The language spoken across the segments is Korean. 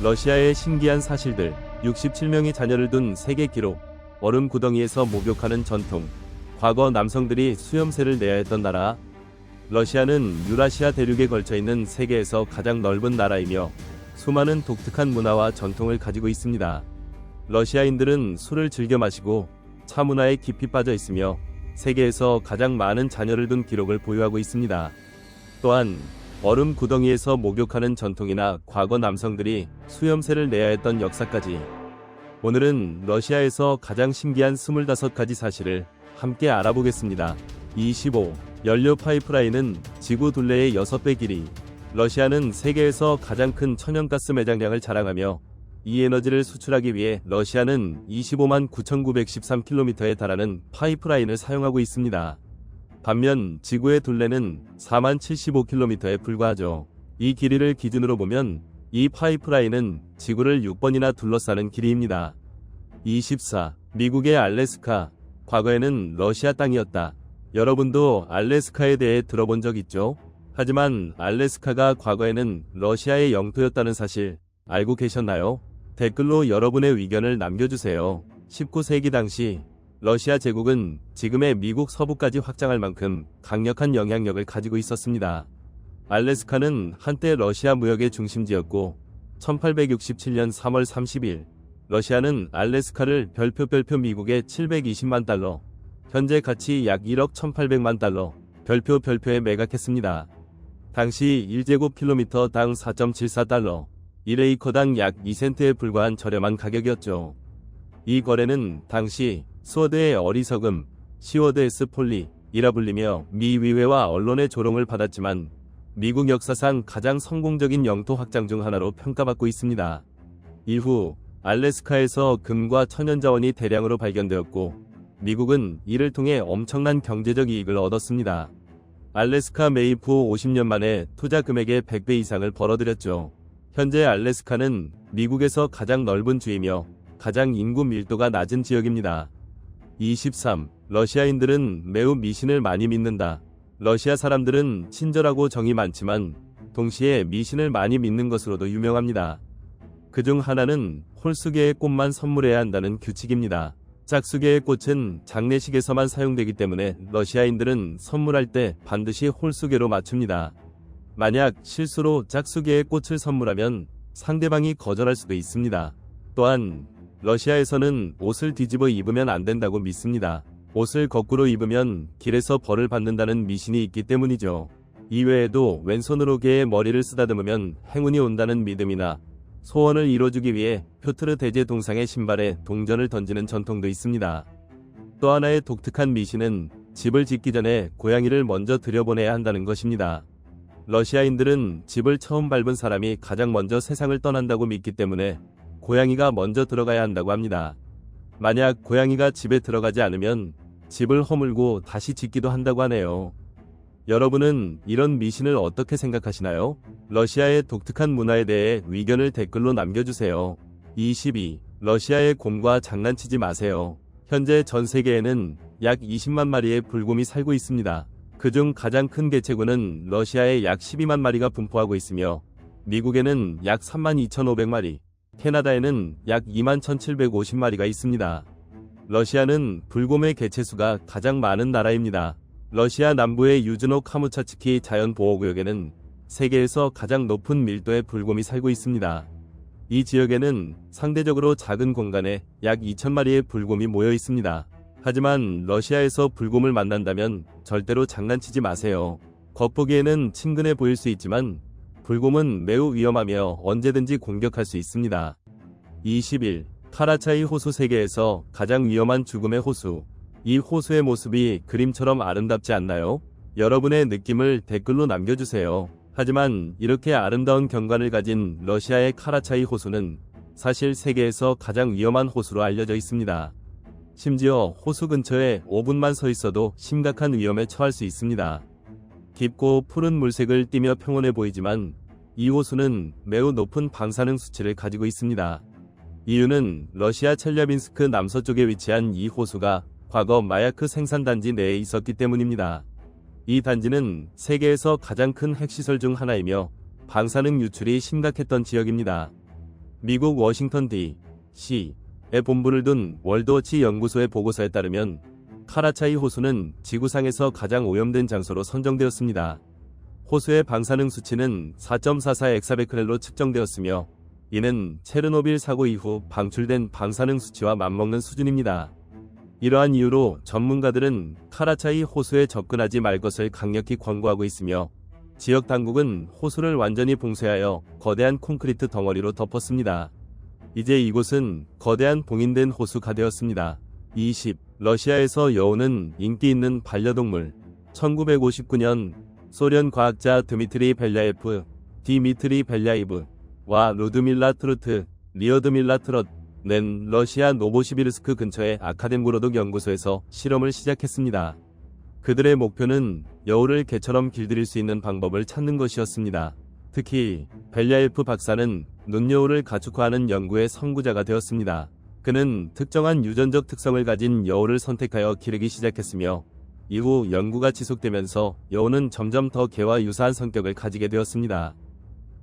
러시아의 신기한 사실들, 67명의 자녀를 둔 세계 기록, 얼음 구덩이에서 목욕하는 전통, 과거 남성들이 수염새를 내야 했던 나라. 러시아는 유라시아 대륙에 걸쳐 있는 세계에서 가장 넓은 나라이며 수많은 독특한 문화와 전통을 가지고 있습니다. 러시아인들은 술을 즐겨 마시고 차 문화에 깊이 빠져 있으며 세계에서 가장 많은 자녀를 둔 기록을 보유하고 있습니다. 또한 얼음 구덩이에서 목욕하는 전통이나 과거 남성들이 수염새를 내야 했던 역사까지, 오늘은 러시아에서 가장 신기한 25가지 사실을 함께 알아보겠습니다. 25. 연료 파이프라인은 지구 둘레의 6배 길이. 러시아는 세계에서 가장 큰 천연가스 매장량을 자랑하며 이 에너지를 수출하기 위해 러시아는 25만 9,913km에 달하는 파이프라인을 사용하고 있습니다. 반면 지구의 둘레는 4만 75km에 불과하죠. 이 길이를 기준으로 보면 이 파이프라인은 지구를 6번이나 둘러싸는 길이입니다. 24. 미국의 알래스카. 과거에는 러시아 땅이었다. 여러분도 알래스카에 대해 들어본 적 있죠? 하지만 알래스카가 과거에는 러시아의 영토였다는 사실 알고 계셨나요? 댓글로 여러분의 의견을 남겨주세요. 19세기 당시 러시아 제국은 지금의 미국 서부까지 확장할 만큼 강력한 영향력을 가지고 있었습니다. 알래스카는 한때 러시아 무역의 중심지였고 1867년 3월 30일 러시아는 알래스카를 별표 미국의 720만 달러, 현재 가치 약 1억 1800만 달러, 별표에 매각했습니다. 당시 1제곱킬로미터당 4.74달러, 1에이커당 약 2센트에 불과한 저렴한 가격이었죠. 이 거래는 당시 스워드의 어리석음, 시워드에스 폴리이라 불리며 미 의회와 언론의 조롱을 받았지만 미국 역사상 가장 성공적인 영토 확장 중 하나로 평가받고 있습니다. 이후 알래스카에서 금과 천연자원이 대량으로 발견되었고 미국은 이를 통해 엄청난 경제적 이익을 얻었습니다. 알래스카 매입 후 50년 만에 투자 금액의 100배 이상을 벌어들였죠. 현재 알래스카는 미국에서 가장 넓은 주이며 가장 인구 밀도가 낮은 지역입니다. 23. 러시아인들은 매우 미신을 많이 믿는다. 러시아 사람들은 친절하고 정이 많지만 동시에 미신을 많이 믿는 것으로도 유명합니다. 그중 하나는 홀수개의 꽃만 선물해야 한다는 규칙입니다. 짝수개의 꽃은 장례식에서만 사용되기 때문에 러시아인들은 선물할 때 반드시 홀수개로 맞춥니다. 만약 실수로 짝수개의 꽃을 선물하면 상대방이 거절할 수도 있습니다. 또한 러시아에서는 옷을 뒤집어 입으면 안 된다고 믿습니다. 옷을 거꾸로 입으면 길에서 벌을 받는다는 미신이 있기 때문이죠. 이외에도 왼손으로 개의 머리를 쓰다듬으면 행운이 온다는 믿음이나 소원을 이뤄주기 위해 표트르 대제 동상의 신발에 동전을 던지는 전통도 있습니다. 또 하나의 독특한 미신은 집을 짓기 전에 고양이를 먼저 들여보내야 한다는 것입니다. 러시아인들은 집을 처음 밟은 사람이 가장 먼저 세상을 떠난다고 믿기 때문에 고양이가 먼저 들어가야 한다고 합니다. 만약 고양이가 집에 들어가지 않으면 집을 허물고 다시 짓기도 한다고 하네요. 여러분은 이런 미신을 어떻게 생각하시나요? 러시아의 독특한 문화에 대해 의견을 댓글로 남겨주세요. 22. 러시아의 곰과 장난치지 마세요. 현재 전 세계에는 약 20만 마리의 불곰이 살고 있습니다. 그중 가장 큰 개체군은 러시아에 약 12만 마리가 분포하고 있으며 미국에는 약 32,500마리, 캐나다에는 약 21,750마리가 있습니다. 러시아는 불곰의 개체수가 가장 많은 나라입니다. 러시아 남부의 유즈노 카무차츠키 자연보호구역에는 세계에서 가장 높은 밀도의 불곰이 살고 있습니다. 이 지역에는 상대적으로 작은 공간에 약 2,000마리의 불곰이 모여 있습니다. 하지만 러시아에서 불곰을 만난다면 절대로 장난치지 마세요. 겉보기에는 친근해 보일 수 있지만 불곰은 매우 위험하며 언제든지 공격할 수 있습니다. 21. 카라차이 호수. 세계에서 가장 위험한 죽음의 호수. 이 호수의 모습이 그림처럼 아름답지 않나요? 여러분의 느낌을 댓글로 남겨주세요. 하지만 이렇게 아름다운 경관을 가진 러시아의 카라차이 호수는 사실 세계에서 가장 위험한 호수로 알려져 있습니다. 심지어 호수 근처에 5분만 서 있어도 심각한 위험에 처할 수 있습니다. 깊고 푸른 물색을 띠며 평온해 보이지만 이 호수는 매우 높은 방사능 수치를 가지고 있습니다. 이유는 러시아 첼랴빈스크 남서쪽에 위치한 이 호수가 과거 마야크 생산단지 내에 있었기 때문입니다. 이 단지는 세계에서 가장 큰 핵시설 중 하나이며 방사능 유출이 심각했던 지역입니다. 미국 워싱턴 D.C.에 본부를 둔 월드워치 연구소의 보고서에 따르면 카라차이 호수는 지구상에서 가장 오염된 장소로 선정되었습니다. 호수의 방사능 수치는 4.44 엑사베크렐로 측정되었으며 이는 체르노빌 사고 이후 방출된 방사능 수치와 맞먹는 수준입니다. 이러한 이유로 전문가들은 카라차이 호수에 접근하지 말 것을 강력히 권고하고 있으며 지역 당국은 호수를 완전히 봉쇄하여 거대한 콘크리트 덩어리로 덮었습니다. 이제 이곳은 거대한 봉인된 호수가 되었습니다. 20. 러시아에서 여우는 인기 있는 반려동물. 1959년 소련 과학자 드미트리 벨야이브와 루드밀라 리어드밀라 트롯는 러시아 노보시비르스크 근처의 아카뎀고로독 연구소에서 실험을 시작했습니다. 그들의 목표는 여우를 개처럼 길들일 수 있는 방법을 찾는 것이었습니다. 특히 벨야예프 박사는 눈여우를 가축화하는 연구의 선구자가 되었습니다. 그는 특정한 유전적 특성을 가진 여우를 선택하여 기르기 시작했으며 이후 연구가 지속되면서 여우는 점점 더 개와 유사한 성격을 가지게 되었습니다.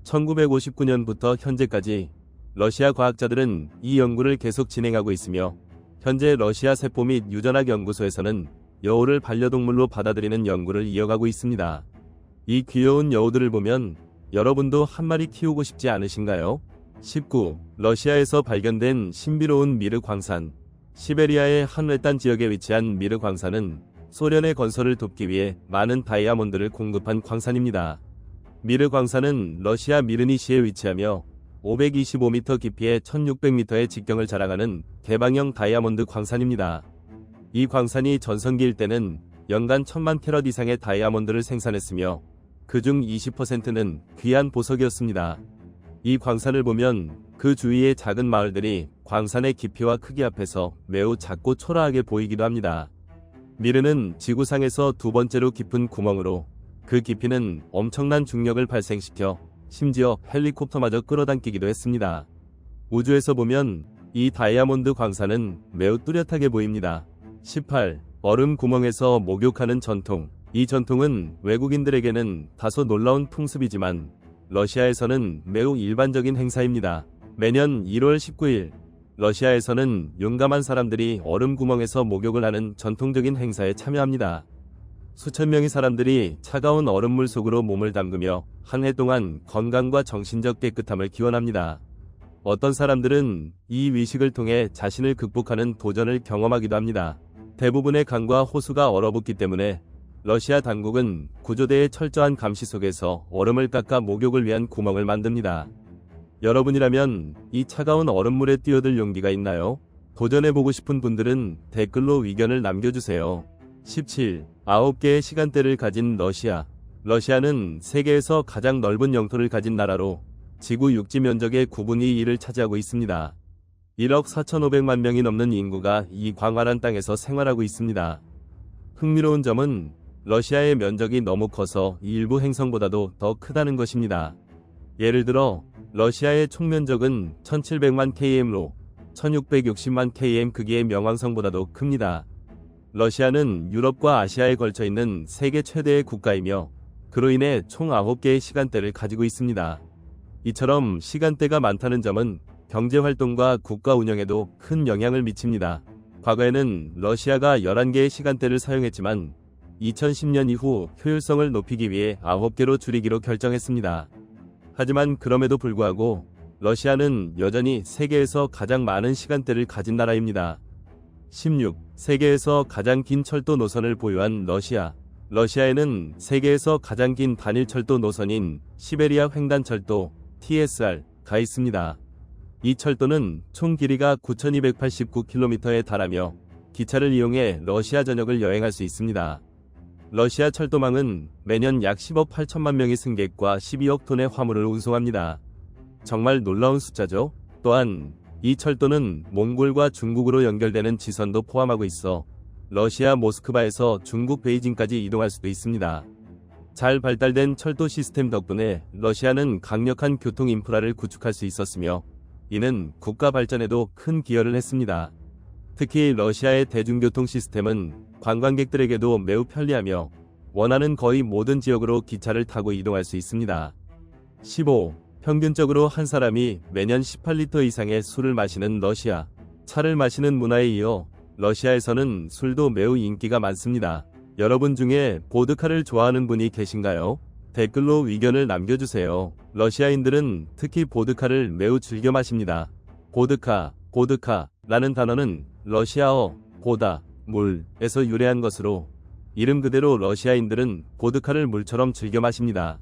1959년부터 현재까지 러시아 과학자들은 이 연구를 계속 진행하고 있으며 현재 러시아 세포 및 유전학 연구소에서는 여우를 반려동물로 받아들이는 연구를 이어가고 있습니다. 이 귀여운 여우들을 보면 여러분도 한 마리 키우고 싶지 않으신가요? 19. 러시아에서 발견된 신비로운 미르 광산. 시베리아의 한 외딴 지역에 위치한 미르 광산은 소련의 건설을 돕기 위해 많은 다이아몬드를 공급한 광산입니다. 미르 광산은 러시아 미르니시에 위치하며 525m 깊이의 1600m의 직경을 자랑하는 개방형 다이아몬드 광산입니다. 이 광산이 전성기일 때는 연간 1000만 캐럿 이상의 다이아몬드를 생산했으며 그중 20%는 귀한 보석이었습니다. 이 광산을 보면 그 주위의 작은 마을들이 광산의 깊이와 크기 앞에서 매우 작고 초라하게 보이기도 합니다. 미르는 지구상에서 두 번째로 깊은 구멍으로 그 깊이는 엄청난 중력을 발생시켜 심지어 헬리콥터마저 끌어당기기도 했습니다. 우주에서 보면 이 다이아몬드 광산은 매우 뚜렷하게 보입니다. 18. 얼음 구멍에서 목욕하는 전통. 이 전통은 외국인들에게는 다소 놀라운 풍습이지만 러시아에서는 매우 일반적인 행사입니다. 매년 1월 19일 러시아에서는 용감한 사람들이 얼음 구멍에서 목욕을 하는 전통적인 행사에 참여합니다. 수천 명의 사람들이 차가운 얼음물 속으로 몸을 담그며 한 해 동안 건강과 정신적 깨끗함을 기원합니다. 어떤 사람들은 이 위식을 통해 자신을 극복하는 도전을 경험하기도 합니다. 대부분의 강과 호수가 얼어붙기 때문에 러시아 당국은 구조대의 철저한 감시 속에서 얼음을 깎아 목욕을 위한 구멍을 만듭니다. 여러분이라면 이 차가운 얼음물에 뛰어들 용기가 있나요? 도전해보고 싶은 분들은 댓글로 의견을 남겨주세요. 17. 9개의 시간대를 가진 러시아. 러시아는 세계에서 가장 넓은 영토를 가진 나라로 지구 육지 면적의 9분의 1을 차지하고 있습니다. 1억 4,500만 명이 넘는 인구가 이 광활한 땅에서 생활하고 있습니다. 흥미로운 점은 러시아의 면적이 너무 커서 일부 행성보다도 더 크다는 것입니다. 예를 들어 러시아의 총면적은 1700만 km로 1660만 km 크기의 명왕성보다도 큽니다. 러시아는 유럽과 아시아에 걸쳐 있는 세계 최대의 국가이며 그로 인해 총 9개의 시간대를 가지고 있습니다. 이처럼 시간대가 많다는 점은 경제활동과 국가 운영에도 큰 영향을 미칩니다. 과거에는 러시아가 11개의 시간대를 사용했지만 2010년 이후 효율성을 높이기 위해 9개로 줄이기로 결정했습니다. 하지만 그럼에도 불구하고 러시아는 여전히 세계에서 가장 많은 시간대를 가진 나라입니다. 16. 세계에서 가장 긴 철도 노선을 보유한 러시아. 러시아에는 세계에서 가장 긴 단일 철도 노선인 시베리아 횡단철도 TSR가 있습니다. 이 철도는 총 길이가 9,289km에 달하며 기차를 이용해 러시아 전역을 여행할 수 있습니다. 러시아 철도망은 매년 약 10억 8천만 명의 승객과 12억 톤의 화물을 운송합니다. 정말 놀라운 숫자죠? 또한 이 철도는 몽골과 중국으로 연결되는 지선도 포함하고 있어 러시아 모스크바에서 중국 베이징까지 이동할 수도 있습니다. 잘 발달된 철도 시스템 덕분에 러시아는 강력한 교통 인프라를 구축할 수 있었으며 이는 국가 발전에도 큰 기여를 했습니다. 특히 러시아의 대중교통 시스템은 관광객들에게도 매우 편리하며 원하는 거의 모든 지역으로 기차를 타고 이동할 수 있습니다. 15. 평균적으로 한 사람이 매년 18리터 이상의 술을 마시는 러시아. 차를 마시는 문화에 이어 러시아에서는 술도 매우 인기가 많습니다. 여러분 중에 보드카를 좋아하는 분이 계신가요? 댓글로 의견을 남겨주세요. 러시아인들은 특히 보드카를 매우 즐겨 마십니다. 보드카라는 단어는 러시아어 보다, 물에서 유래한 것으로 이름 그대로 러시아인들은 보드카를 물처럼 즐겨 마십니다.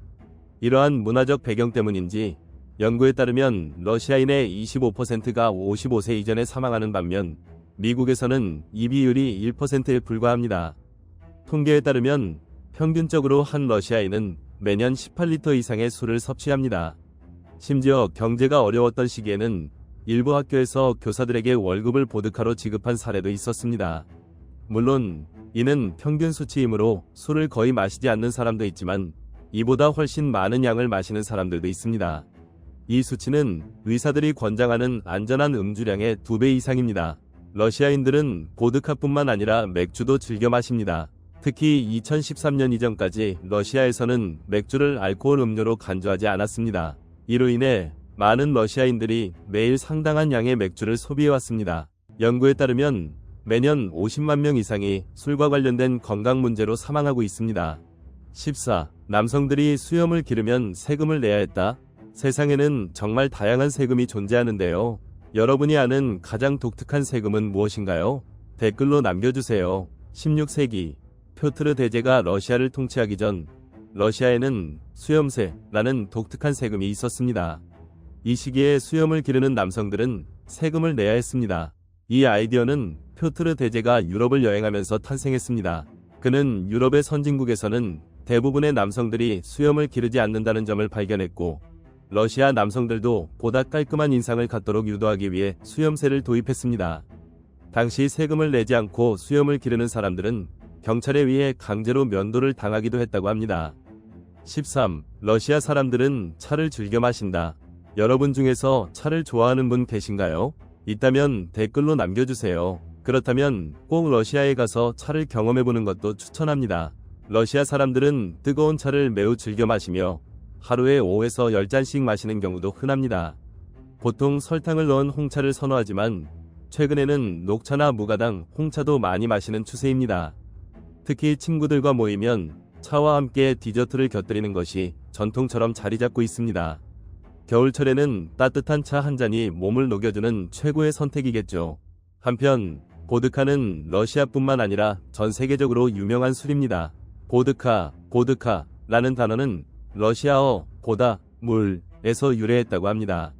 이러한 문화적 배경 때문인지 연구에 따르면 러시아인의 25%가 55세 이전에 사망하는 반면 미국에서는 이 비율이 1%에 불과합니다. 통계에 따르면 평균적으로 한 러시아인은 매년 18리터 이상의 술을 섭취합니다. 심지어 경제가 어려웠던 시기에는 일부 학교에서 교사들에게 월급을 보드카로 지급한 사례도 있었습니다. 물론 이는 평균 수치이므로 술을 거의 마시지 않는 사람도 있지만 이보다 훨씬 많은 양을 마시는 사람들도 있습니다. 이 수치는 의사들이 권장하는 안전한 음주량의 2배 이상입니다. 러시아인들은 보드카뿐만 아니라 맥주도 즐겨 마십니다. 특히 2013년 이전까지 러시아에서는 맥주를 알코올 음료로 간주하지 않았습니다. 이로 인해 많은 러시아인들이 매일 상당한 양의 맥주를 소비해왔습니다. 연구에 따르면 매년 50만 명 이상이 술과 관련된 건강 문제로 사망하고 있습니다. 14. 남성들이 수염을 기르면 세금을 내야 했다. 세상에는 정말 다양한 세금이 존재하는데요. 여러분이 아는 가장 독특한 세금은 무엇인가요? 댓글로 남겨주세요. 16세기 표트르 대제가 러시아를 통치하기 전 러시아에는 수염세라는 독특한 세금이 있었습니다. 이 시기에 수염을 기르는 남성들은 세금을 내야 했습니다. 이 아이디어는 표트르 대제가 유럽을 여행하면서 탄생했습니다. 그는 유럽의 선진국에서는 대부분의 남성들이 수염을 기르지 않는다는 점을 발견했고 러시아 남성들도 보다 깔끔한 인상을 갖도록 유도하기 위해 수염세를 도입했습니다. 당시 세금을 내지 않고 수염을 기르는 사람들은 경찰에 의해 강제로 면도를 당하기도 했다고 합니다. 13. 러시아 사람들은 차를 즐겨 마신다. 여러분 중에서 차를 좋아하는 분 계신가요? 있다면 댓글로 남겨주세요. 그렇다면 꼭 러시아에 가서 차를 경험해보는 것도 추천합니다. 러시아 사람들은 뜨거운 차를 매우 즐겨 마시며 하루에 5에서 10잔씩 마시는 경우도 흔합니다. 보통 설탕을 넣은 홍차를 선호하지만 최근에는 녹차나 무가당, 홍차도 많이 마시는 추세입니다. 특히 친구들과 모이면 차와 함께 디저트를 곁들이는 것이 전통처럼 자리 잡고 있습니다. 겨울철에는 따뜻한 차 한 잔이 몸을 녹여주는 최고의 선택이겠죠. 한편 보드카는 러시아뿐만 아니라 전 세계적으로 유명한 술입니다. 보드카라는 단어는 러시아어 보다, 물에서 유래했다고 합니다.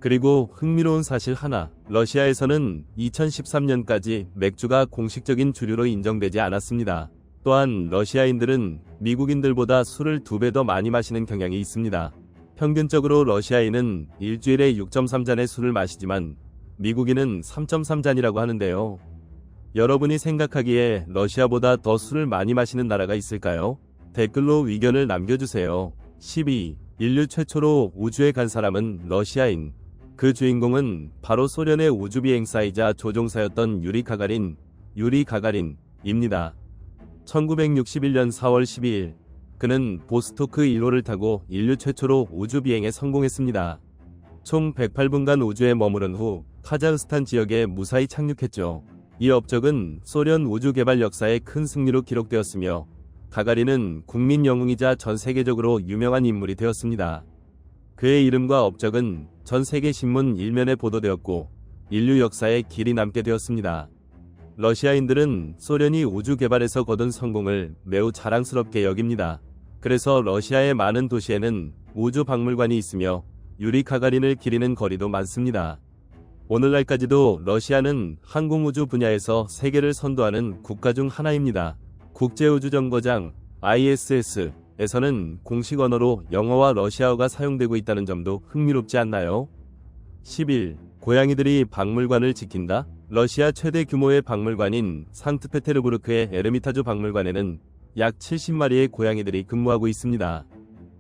그리고 흥미로운 사실 하나, 러시아에서는 2013년까지 맥주가 공식적인 주류로 인정되지 않았습니다. 또한 러시아인들은 미국인들보다 술을 2배 더 많이 마시는 경향이 있습니다. 평균적으로 러시아인은 일주일에 6.3잔의 술을 마시지만 미국인은 3.3잔이라고 하는데요. 여러분이 생각하기에 러시아보다 더 술을 많이 마시는 나라가 있을까요? 댓글로 의견을 남겨주세요. 12. 인류 최초로 우주에 간 사람은 러시아인. 그 주인공은 바로 소련의 우주비행사이자 조종사였던 유리 가가린입니다. 1961년 4월 12일 그는 보스토크 1호를 타고 인류 최초로 우주비행에 성공했습니다. 총 108분간 우주에 머무른 후 카자흐스탄 지역에 무사히 착륙했죠. 이 업적은 소련 우주 개발 역사의 큰 승리로 기록되었으며 가가린은 국민 영웅이자 전 세계적으로 유명한 인물이 되었습니다. 그의 이름과 업적은 전 세계 신문 1면에 보도되었고 인류 역사에 길이 남게 되었습니다. 러시아인들은 소련이 우주 개발에서 거둔 성공을 매우 자랑스럽게 여깁니다. 그래서 러시아의 많은 도시에는 우주 박물관이 있으며 유리 가가린을 기리는 거리도 많습니다. 오늘날까지도 러시아는 항공우주 분야에서 세계를 선도하는 국가 중 하나입니다. 국제우주정거장 ISS에서는 공식 언어로 영어와 러시아어가 사용되고 있다는 점도 흥미롭지 않나요? 11. 고양이들이 박물관을 지킨다? 러시아 최대 규모의 박물관인 상트페테르부르크의 에르미타주 박물관에는 약 70마리의 고양이들이 근무하고 있습니다.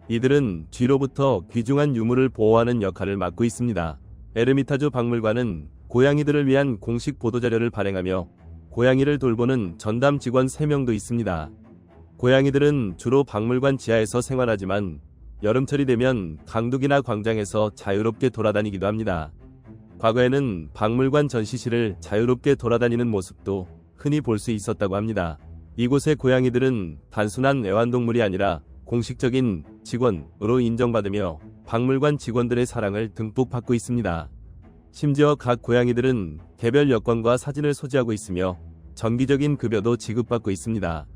이들은 쥐로부터 귀중한 유물을 보호하는 역할을 맡고 있습니다. 에르미타주 박물관은 고양이들을 위한 공식 보도자료를 발행하며 고양이를 돌보는 전담 직원 3명도 있습니다. 고양이들은 주로 박물관 지하에서 생활하지만 여름철이 되면 강둑이나 광장에서 자유롭게 돌아다니기도 합니다. 과거에는 박물관 전시실을 자유롭게 돌아다니는 모습도 흔히 볼 수 있었다고 합니다. 이곳의 고양이들은 단순한 애완동물이 아니라 공식적인 직원으로 인정받으며 박물관 직원들의 사랑을 듬뿍 받고 있습니다. 심지어 각 고양이들은 개별 여권과 사진을 소지하고 있으며 정기적인 급여도 지급받고 있습니다.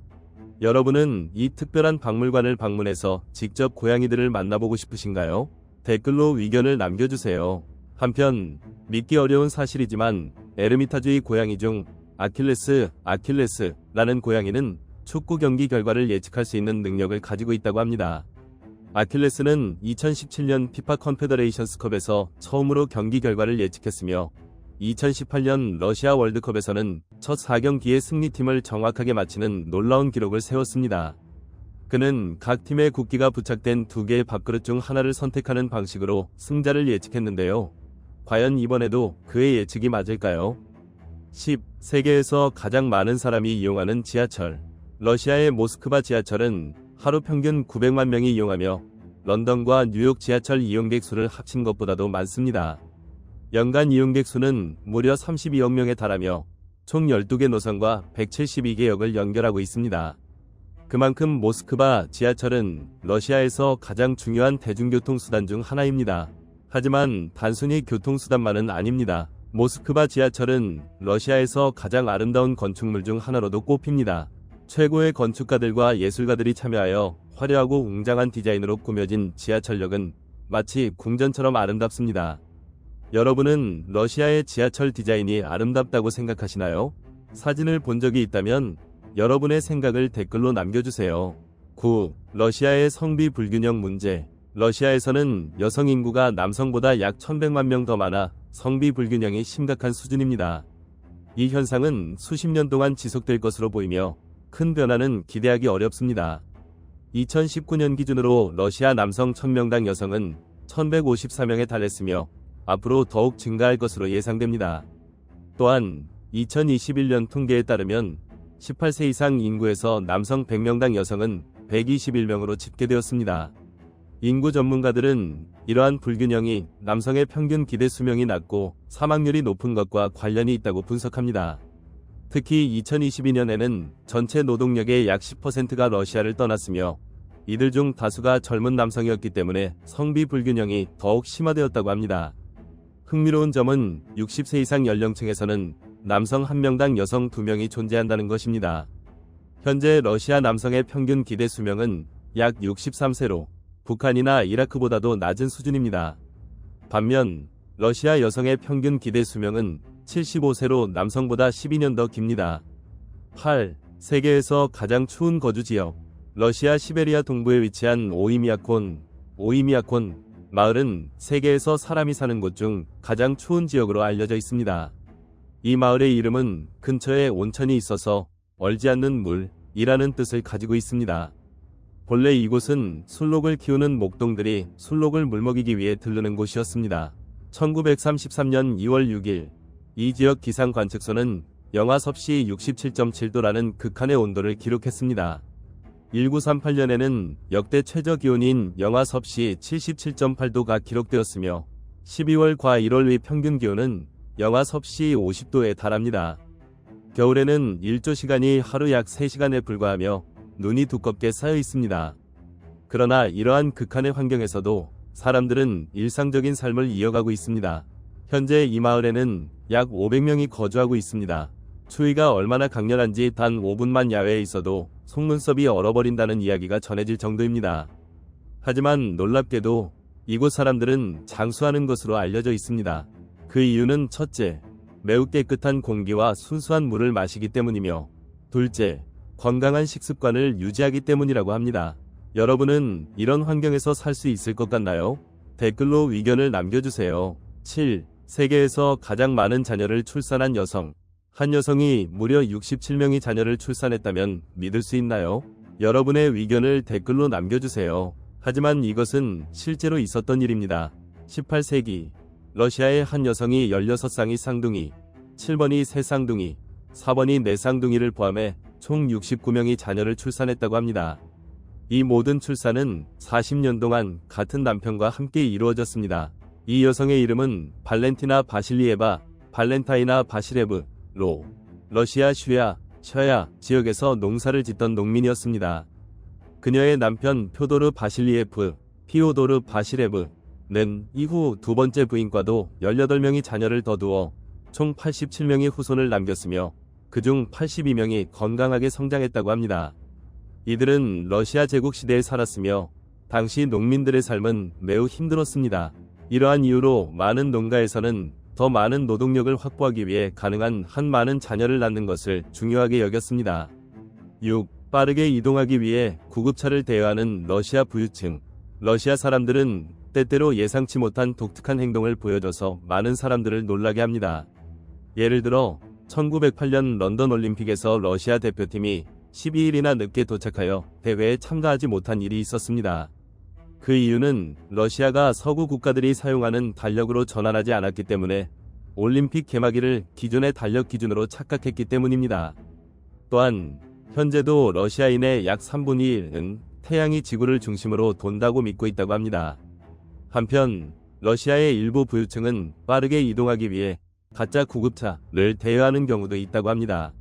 여러분은 이 특별한 박물관을 방문해서 직접 고양이들을 만나보고 싶으신가요? 댓글로 의견을 남겨주세요. 한편 믿기 어려운 사실이지만 에르미타주의 고양이 중 아킬레스라는 고양이는 축구 경기 결과를 예측할 수 있는 능력을 가지고 있다고 합니다. 아킬레스는 2017년 피파 컨페더레이션스컵에서 처음으로 경기 결과를 예측했으며 2018년 러시아 월드컵에서는 첫 4경기의 승리팀을 정확하게 맞히는 놀라운 기록을 세웠습니다. 그는 각 팀의 국기가 부착된 2개의 밥그릇 중 하나를 선택하는 방식으로 승자를 예측했는데요. 과연 이번에도 그의 예측이 맞을까요? 10. 세계에서 가장 많은 사람이 이용하는 지하철. 러시아의 모스크바 지하철은 하루 평균 900만 명이 이용하며 런던과 뉴욕 지하철 이용객 수를 합친 것보다도 많습니다. 연간 이용객 수는 무려 32억 명에 달하며 총 12개 노선과 172개 역을 연결하고 있습니다. 그만큼 모스크바 지하철은 러시아에서 가장 중요한 대중교통수단 중 하나입니다. 하지만 단순히 교통수단만은 아닙니다. 모스크바 지하철은 러시아에서 가장 아름다운 건축물 중 하나로도 꼽힙니다. 최고의 건축가들과 예술가들이 참여하여 화려하고 웅장한 디자인으로 꾸며진 지하철역은 마치 궁전처럼 아름답습니다. 여러분은 러시아의 지하철 디자인이 아름답다고 생각하시나요? 사진을 본 적이 있다면 여러분의 생각을 댓글로 남겨주세요. 9. 러시아의 성비 불균형 문제. 러시아에서는 여성 인구가 남성보다 약 1100만 명 더 많아 성비 불균형이 심각한 수준입니다. 이 현상은 수십 년 동안 지속될 것으로 보이며 큰 변화는 기대하기 어렵습니다. 2019년 기준으로 러시아 남성 1000명당 여성은 1154명에 달했으며 앞으로 더욱 증가할 것으로 예상됩니다. 또한 2021년 통계에 따르면 18세 이상 인구에서 남성 100명당 여성은 121명으로 집계되었습니다. 인구 전문가들은 이러한 불균형이 남성의 평균 기대 수명이 낮고 사망률이 높은 것과 관련이 있다고 분석합니다. 특히 2022년에는 전체 노동력의 약 10%가 러시아를 떠났으며 이들 중 다수가 젊은 남성이었기 때문에 성비 불균형이 더욱 심화되었다고 합니다. 흥미로운 점은 60세 이상 연령층에서는 남성 1명당 여성 2명이 존재한다는 것입니다. 현재 러시아 남성의 평균 기대 수명은 약 63세로 북한이나 이라크보다도 낮은 수준입니다. 반면 러시아 여성의 평균 기대 수명은 75세로 남성보다 12년 더 깁니다. 8. 세계에서 가장 추운 거주 지역. 러시아 시베리아 동부에 위치한 오이미아콘 마을은 세계에서 사람이 사는 곳 중 가장 추운 지역으로 알려져 있습니다. 이 마을의 이름은 근처에 온천이 있어서 얼지 않는 물이라는 뜻을 가지고 있습니다. 본래 이곳은 술록을 키우는 목동들이 술록을 물먹이기 위해 들르는 곳이었습니다. 1933년 2월 6일 이 지역 기상 관측소는 영하 섭씨 67.7도라는 극한의 온도를 기록했습니다. 1938년에는 역대 최저 기온인 영하 섭씨 77.8도가 기록되었으며 12월과 1월의 평균 기온은 영하 섭씨 50도에 달합니다. 겨울에는 일조 시간이 하루 약 3시간에 불과하며 눈이 두껍게 쌓여 있습니다. 그러나 이러한 극한의 환경에서도 사람들은 일상적인 삶을 이어가고 있습니다. 현재 이 마을에는 약 500명이 거주하고 있습니다. 추위가 얼마나 강렬한지 단 5분만 야외에 있어도 속눈썹이 얼어버린다는 이야기가 전해질 정도입니다. 하지만 놀랍게도 이곳 사람들은 장수하는 것으로 알려져 있습니다. 그 이유는 첫째, 매우 깨끗한 공기와 순수한 물을 마시기 때문이며 둘째, 건강한 식습관을 유지하기 때문이라고 합니다. 여러분은 이런 환경에서 살 수 있을 것 같나요? 댓글로 의견을 남겨주세요. 7. 세계에서 가장 많은 자녀를 출산한 여성. 한 여성이 무려 67명의 자녀를 출산했다면 믿을 수 있나요? 여러분의 의견을 댓글로 남겨주세요. 하지만 이것은 실제로 있었던 일입니다. 18세기 러시아의 한 여성이 16쌍의 쌍둥이, 7번이 세 쌍둥이, 4번이 네 쌍둥이를 포함해 총 69명의 자녀를 출산했다고 합니다. 이 모든 출산은 40년 동안 같은 남편과 함께 이루어졌습니다. 이 여성의 이름은 발렌티나 바실리에바, 발렌타이나 바시레브로 러시아 셔야 지역에서 농사를 짓던 농민이었습니다. 그녀의 남편 표도르 바실리에프, 피오도르 바시레브는 이후 두 번째 부인과도 18명의 자녀를 거두어 총 87명의 후손을 남겼으며 그중 82명이 건강하게 성장했다고 합니다. 이들은 러시아 제국 시대에 살았으며 당시 농민들의 삶은 매우 힘들었습니다. 이러한 이유로 많은 농가에서는 더 많은 노동력을 확보하기 위해 가능한 한 많은 자녀를 낳는 것을 중요하게 여겼습니다. 6. 빠르게 이동하기 위해 구급차를 대여하는 러시아 부유층. 러시아 사람들은 때때로 예상치 못한 독특한 행동을 보여줘서 많은 사람들을 놀라게 합니다. 예를 들어 1908년 런던 올림픽에서 러시아 대표팀이 12일이나 늦게 도착하여 대회에 참가하지 못한 일이 있었습니다. 그 이유는 러시아가 서구 국가들이 사용하는 달력으로 전환하지 않았기 때문에 올림픽 개막일을 기존의 달력 기준으로 착각했기 때문입니다. 또한 현재도 러시아인의 약 3분의 1은 태양이 지구를 중심으로 돈다고 믿고 있다고 합니다. 한편 러시아의 일부 부유층은 빠르게 이동하기 위해 가짜 구급차를 대여하는 경우도 있다고 합니다.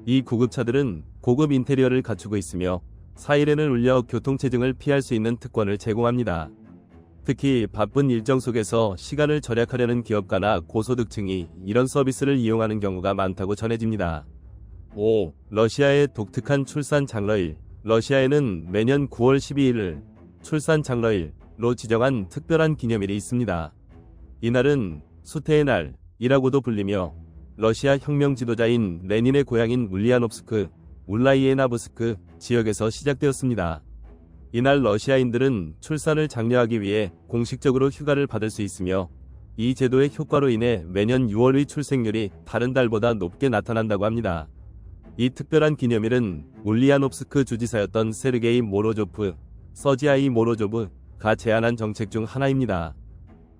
이 구급차들은 고급 인테리어를 갖추고 있으며 사이렌을 울려 교통체증을 피할 수 있는 특권을 제공합니다. 특히 바쁜 일정 속에서 시간을 절약하려는 기업가나 고소득층이 이런 서비스를 이용하는 경우가 많다고 전해집니다. 5. 러시아의 독특한 출산 장러일. 러시아에는 매년 9월 12일을 출산 장러일로 지정한 특별한 기념일이 있습니다. 이날은 수태의 날이라고도 불리며 러시아 혁명 지도자인 레닌의 고향인 울리아노프스크, 울라이에나브스크 지역에서 시작되었습니다. 이날 러시아인들은 출산을 장려하기 위해 공식적으로 휴가를 받을 수 있으며 이 제도의 효과로 인해 매년 6월의 출생률이 다른 달보다 높게 나타난다고 합니다. 이 특별한 기념일은 울리아노프스크 주지사였던 세르게이 모로조프, 서지아이 모로조브가 제안한 정책 중 하나입니다.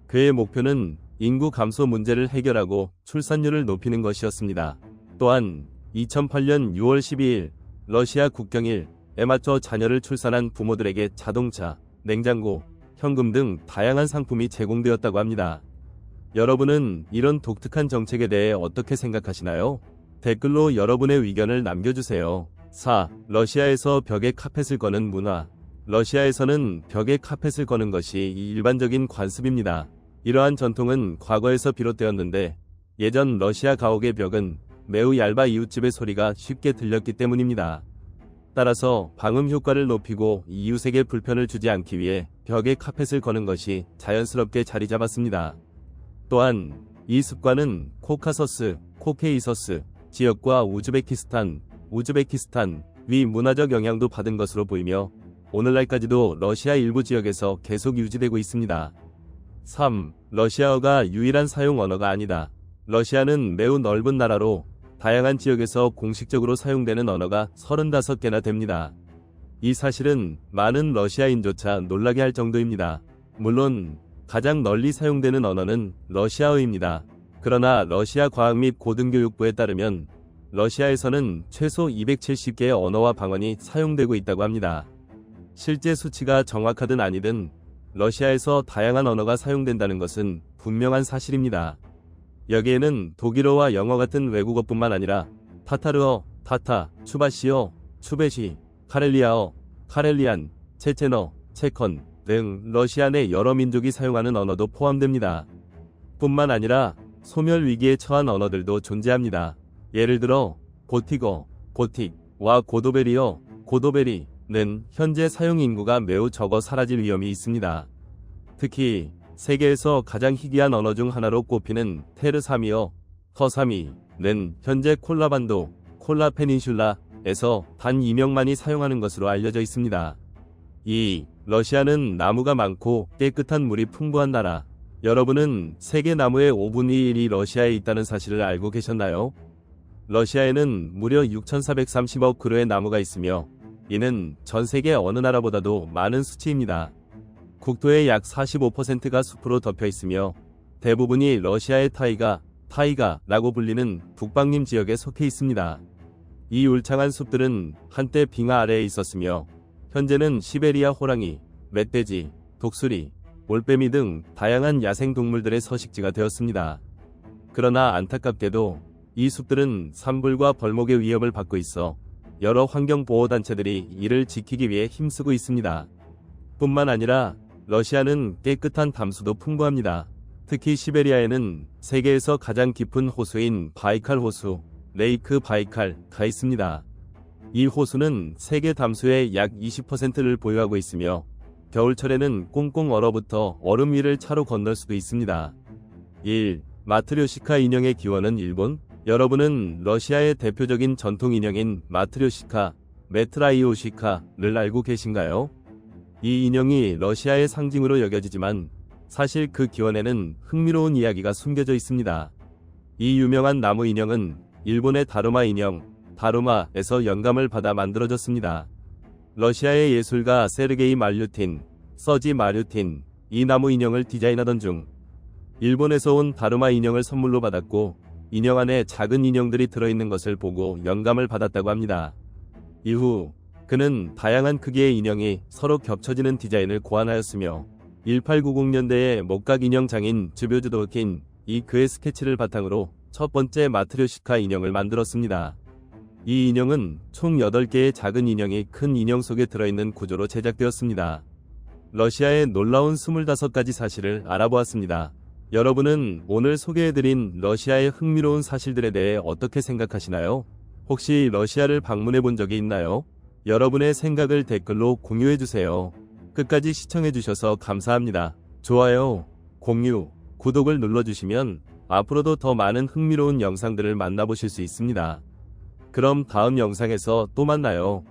그의 목표는 인구 감소 문제를 해결하고 출산율을 높이는 것이었습니다. 또한 2008년 6월 12일 러시아 국경일에 맞춰 자녀를 출산한 부모들에게 자동차, 냉장고, 현금 등 다양한 상품이 제공되었다고 합니다. 여러분은 이런 독특한 정책에 대해 어떻게 생각하시나요? 댓글로 여러분의 의견을 남겨주세요. 4. 러시아에서 벽에 카펫을 거는 문화. 러시아에서는 벽에 카펫을 거는 것이 일반적인 관습입니다. 이러한 전통은 과거에서 비롯되었는데 예전 러시아 가옥의 벽은 매우 얇아 이웃집의 소리가 쉽게 들렸기 때문입니다. 따라서 방음 효과를 높이고 이웃에게 불편을 주지 않기 위해 벽에 카펫을 거는 것이 자연스럽게 자리 잡았습니다. 또한 이 습관은 코카서스, 지역과 우즈베키스탄 위 문화적 영향도 받은 것으로 보이며 오늘날까지도 러시아 일부 지역에서 계속 유지되고 있습니다. 3. 러시아어가 유일한 사용 언어가 아니다. 러시아는 매우 넓은 나라로 다양한 지역에서 공식적으로 사용되는 언어가 35개나 됩니다. 이 사실은 많은 러시아인조차 놀라게 할 정도입니다. 물론 가장 널리 사용되는 언어는 러시아어입니다. 그러나 러시아 과학 및 고등교육부에 따르면 러시아에서는 최소 270개의 언어와 방언이 사용되고 있다고 합니다. 실제 수치가 정확하든 아니든 러시아에서 다양한 언어가 사용된다는 것은 분명한 사실입니다. 여기에는 독일어와 영어 같은 외국어뿐만 아니라 타타르어, 추바시어, 추베시, 카렐리아어, 카렐리안, 체체너, 체컨 등 러시아 내 여러 민족이 사용하는 언어도 포함됩니다. 뿐만 아니라 소멸 위기에 처한 언어들도 존재합니다. 예를 들어 고틱와 고도베리는 현재 사용 인구가 매우 적어 사라질 위험이 있습니다. 특히 세계에서 가장 희귀한 언어 중 하나로 꼽히는 테르사미어, 허사미는 현재 콜라 페닌슐라에서 단 2명만이 사용하는 것으로 알려져 있습니다. 2. 러시아는 나무가 많고 깨끗한 물이 풍부한 나라. 여러분은 세계 나무의 5분의 1이 러시아에 있다는 사실을 알고 계셨나요? 러시아에는 무려 6,430억 그루의 나무가 있으며 이는 전 세계 어느 나라보다도 많은 수치입니다. 국토의 약 45%가 숲으로 덮여 있으며 대부분이 러시아의 타이가라고 불리는 북방림 지역에 속해 있습니다. 이 울창한 숲들은 한때 빙하 아래에 있었으며 현재는 시베리아 호랑이, 멧돼지, 독수리, 올빼미 등 다양한 야생 동물들의 서식지가 되었습니다. 그러나 안타깝게도 이 숲들은 산불과 벌목의 위협을 받고 있어 여러 환경보호단체들이 이를 지키기 위해 힘쓰고 있습니다. 뿐만 아니라 러시아는 깨끗한 담수도 풍부합니다. 특히 시베리아에는 세계에서 가장 깊은 호수인 바이칼 호수, 레이크 바이칼가 있습니다. 이 호수는 세계 담수의 약 20%를 보유하고 있으며 겨울철에는 꽁꽁 얼어붙어 얼음 위를 차로 건널 수도 있습니다. 1. 마트료시카 인형의 기원은 일본? 여러분은 러시아의 대표적인 전통 인형인 마트료시카, 메트라이오시카를 알고 계신가요? 이 인형이 러시아의 상징으로 여겨지지만 사실 그 기원에는 흥미로운 이야기가 숨겨져 있습니다. 이 유명한 나무 인형은 일본의 다루마 인형, 다루마에서 영감을 받아 만들어졌습니다. 러시아의 예술가 세르게이 말류틴, 서지 마류틴, 이 나무 인형을 디자인하던 중 일본에서 온 다루마 인형을 선물로 받았고 인형 안에 작은 인형들이 들어있는 것을 보고 영감을 받았다고 합니다. 이후 그는 다양한 크기의 인형이 서로 겹쳐지는 디자인을 고안하였으며 1890년대에 목각 인형 장인 즈뵈도킨이 그의 스케치를 바탕으로 첫 번째 마트료시카 인형을 만들었습니다. 이 인형은 총 8개의 작은 인형이 큰 인형 속에 들어있는 구조로 제작되었습니다. 러시아의 놀라운 25가지 사실을 알아보았습니다. 여러분은 오늘 소개해드린 러시아의 흥미로운 사실들에 대해 어떻게 생각하시나요? 혹시 러시아를 방문해 본 적이 있나요? 여러분의 생각을 댓글로 공유해주세요. 끝까지 시청해주셔서 감사합니다. 좋아요, 공유, 구독을 눌러주시면 앞으로도 더 많은 흥미로운 영상들을 만나보실 수 있습니다. 그럼 다음 영상에서 또 만나요.